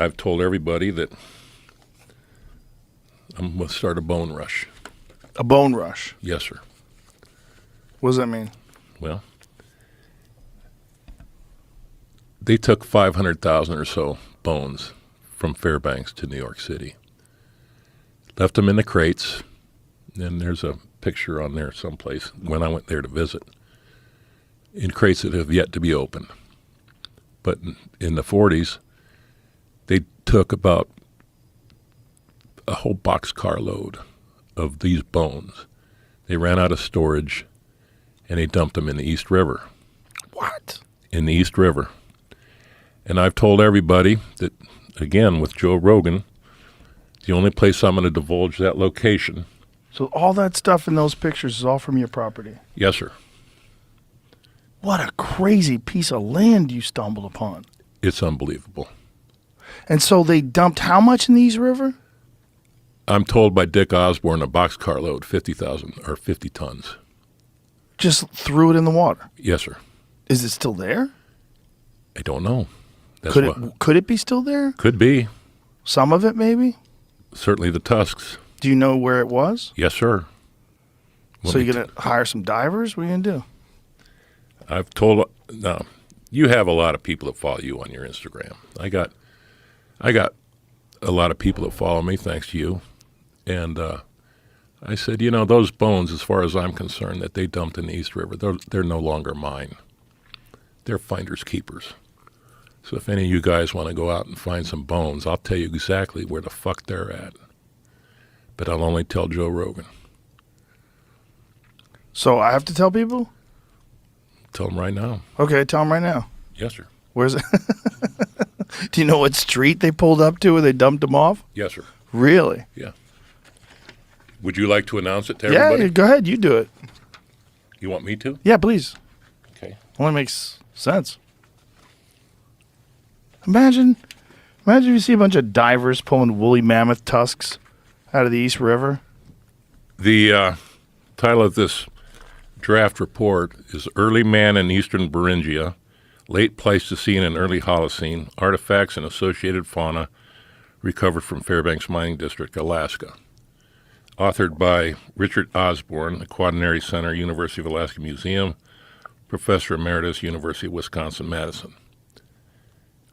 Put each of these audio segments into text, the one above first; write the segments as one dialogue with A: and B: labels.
A: I've told everybody that I'm going to start a bone rush.
B: A bone rush?
A: Yes, sir.
B: What does that mean?
A: Well, they took 500,000 or so bones from Fairbanks to New York City. Left them in the crates, and there's a picture on there someplace when I went there to visit, in crates that have yet to be opened. But in the 40s, they took about a whole boxcar load of these bones. They ran out of storage, and they dumped them in the East River.
B: What?
A: In the East River. And I've told everybody that, again, with Joe Rogan, the only place I'm going to divulge that location.
B: So all that stuff in those pictures is all from your property?
A: Yes, sir.
B: What a crazy piece of land you stumbled upon.
A: It's unbelievable.
B: And so they dumped how much in the East River?
A: I'm told by Dick Osborne a boxcar load, 50,000 or 50 tons.
B: Just threw it in the water?
A: Yes, sir.
B: Is it still there?
A: I don't know.
B: Could it be still there?
A: Could be.
B: Some of it, maybe?
A: Certainly the tusks.
B: Do you know where it was?
A: Yes, sir.
B: So you're going to hire some divers? What are you going to do?
A: I've told, now, you have a lot of people that follow you on your Instagram. I got a lot of people that follow me, thanks to you. And I said, those bones, as far as I'm concerned, that they dumped in the East River, they're no longer mine. They're finders keepers. So if any of you guys want to go out and find some bones, I'll tell you exactly where the fuck they're at. But I'll only tell Joe Rogan.
B: So I have to tell people?
A: Tell them right now.
B: Okay, tell them right now.
A: Yes, sir.
B: Where's it? Do you know what street they pulled up to where they dumped them off?
A: Yes, sir.
B: Really?
A: Yeah. Would you like to announce it to everybody?
B: Yeah, go ahead. You do it.
A: You want me to?
B: Yeah, please.
A: Okay.
B: Only makes sense. Imagine if you see a bunch of divers pulling woolly mammoth tusks out of the East River.
A: The title of this draft report is Early Man in Eastern Beringia, Late Pleistocene and Early Holocene, Artifacts and Associated Fauna Recovered from Fairbanks Mining District, Alaska. Authored by Richard Osborne, the Quaternary Center, University of Alaska Museum, Professor Emeritus, University of Wisconsin-Madison.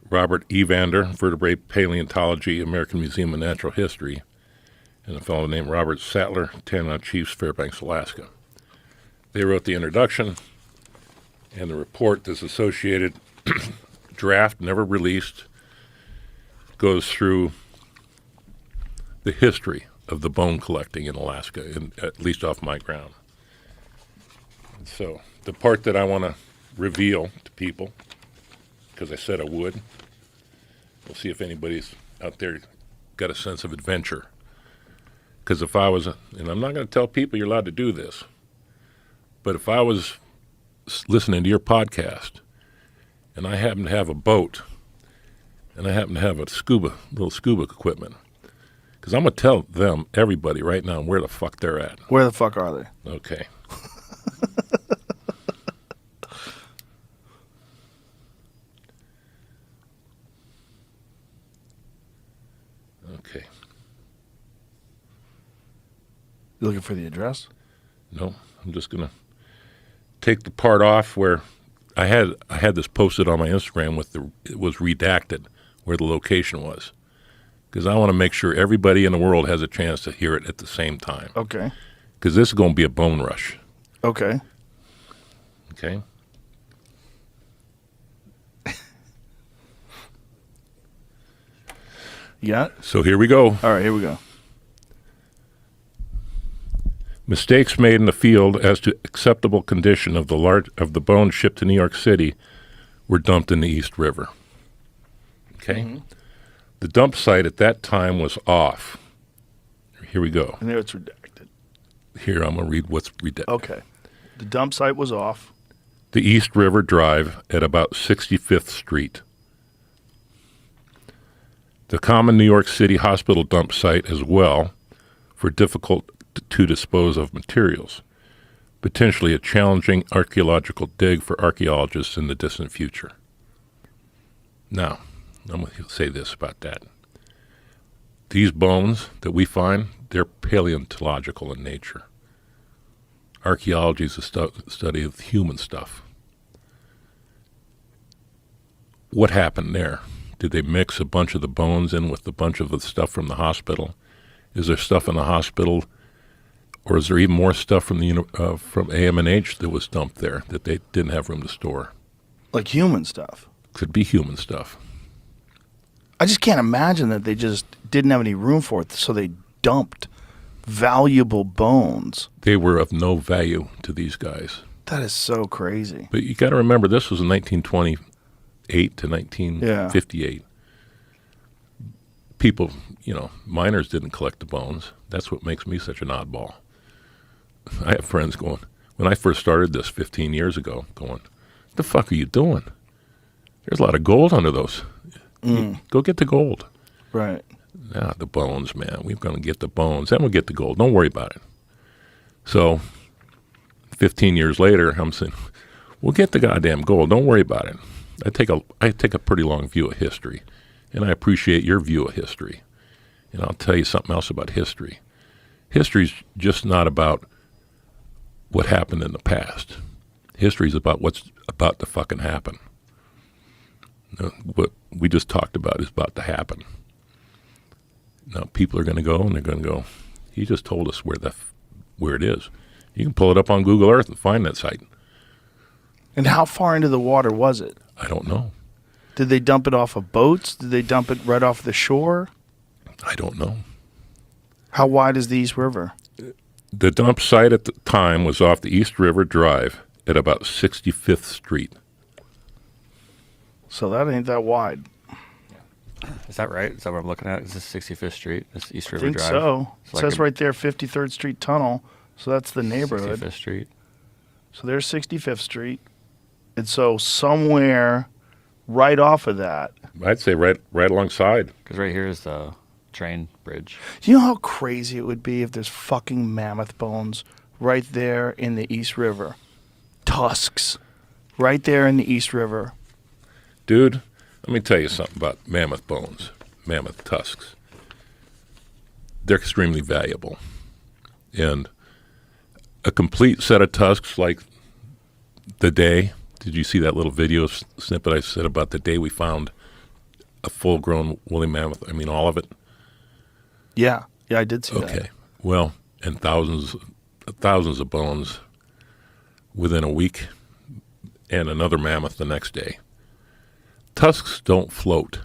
A: Robert Evander, Vertebrate Paleontology, American Museum of Natural History, and a fellow named Robert Sattler, Tanana Chiefs, Fairbanks, Alaska. They wrote the introduction, and the report, this associated draft, never released, goes through the history of the bone collecting in Alaska, at least off my ground. So the part that I want to reveal to people, because I said I would, we'll see if anybody's out there got a sense of adventure. Because if I was, and I'm not going to tell people you're allowed to do this, but if I was listening to your podcast and I happen to have a boat and I happen to have a little scuba equipment, because I'm going to tell them, everybody right now, where the fuck they're at.
B: Where the fuck are they?
A: Okay. Okay.
B: You looking for the address?
A: No, I'm just going to take the part off where I had this posted on my Instagram it was redacted where the location was, because I want to make sure everybody in the world has a chance to hear it at the same time.
B: Okay.
A: Because this is going to be a bone rush.
B: Okay.
A: Okay.
B: Yeah.
A: So here we go.
B: All right, here we go.
A: Mistakes made in the field as to acceptable condition of the bone shipped to New York City were dumped in the East River. Okay? Mm-hmm. The dump site at that time was off. Here we go.
B: And there it's redacted.
A: Here, I'm going to read what's redacted.
B: Okay. The dump site was off.
A: The East River Drive at about 65th Street. The common New York City hospital dump site as well for difficult to dispose of materials, potentially a challenging archaeological dig for archaeologists in the distant future. Now, I'm going to say this about that. These bones that we find, they're paleontological in nature. Archaeology is a study of human stuff. What happened there? Did they mix a bunch of the bones in with a bunch of the stuff from the hospital? Is there stuff in the hospital, or is there even more stuff from from AM&H that was dumped there that they didn't have room to store?
B: Like human stuff.
A: Could be human stuff.
B: I just can't imagine that they just didn't have any room for it, so they dumped valuable bones.
A: They were of no value to these guys.
B: That is so crazy.
A: But you got to remember, this was in 1928 to 1958. People, miners didn't collect the bones. That's what makes me such an oddball. I have friends going, when I first started this 15 years ago, going, what the fuck are you doing? There's a lot of gold under those. Go get the gold.
B: Right.
A: Ah, the bones, man. We're going to get the bones. Then we'll get the gold. Don't worry about it. So 15 years later, I'm saying, we'll get the goddamn gold. Don't worry about it. I take a pretty long view of history, and I appreciate your view of history. And I'll tell you something else about history. History's just not about what happened in the past. History's about what's about to fucking happen. What we just talked about is about to happen. Now, people are going to go, and they're going to go, he just told us where it is. You can pull it up on Google Earth and find that site.
B: And how far into the water was it?
A: I don't know.
B: Did they dump it off of boats? Did they dump it right off the shore?
A: I don't know.
B: How wide is the East River?
A: The dump site at the time was off the East River Drive at about 65th Street.
B: So that ain't that wide.
C: Is that right? Is that what I'm looking at? Is this 65th Street? This East
B: I
C: River
B: think
C: Drive?
B: so.
C: It's
B: It
C: like
B: says
C: a-
B: right there 53rd Street Tunnel. So that's the neighborhood.
C: 65th Street.
B: So there's 65th Street. And so somewhere right off of that.
A: I'd say right alongside.
C: Because right here is the train bridge.
B: Do you know how crazy it would be if there's fucking mammoth bones right there in the East River? Tusks. Right there in the East River.
A: Dude, let me tell you something about mammoth bones, mammoth tusks. They're extremely valuable. And a complete set of tusks like the day, did you see that little video snippet I said about the day we found a full-grown woolly mammoth? I mean, all of it?
B: Yeah. Yeah, I did see that.
A: Okay. Well, and thousands of bones within a week and another mammoth the next day. Tusks don't float.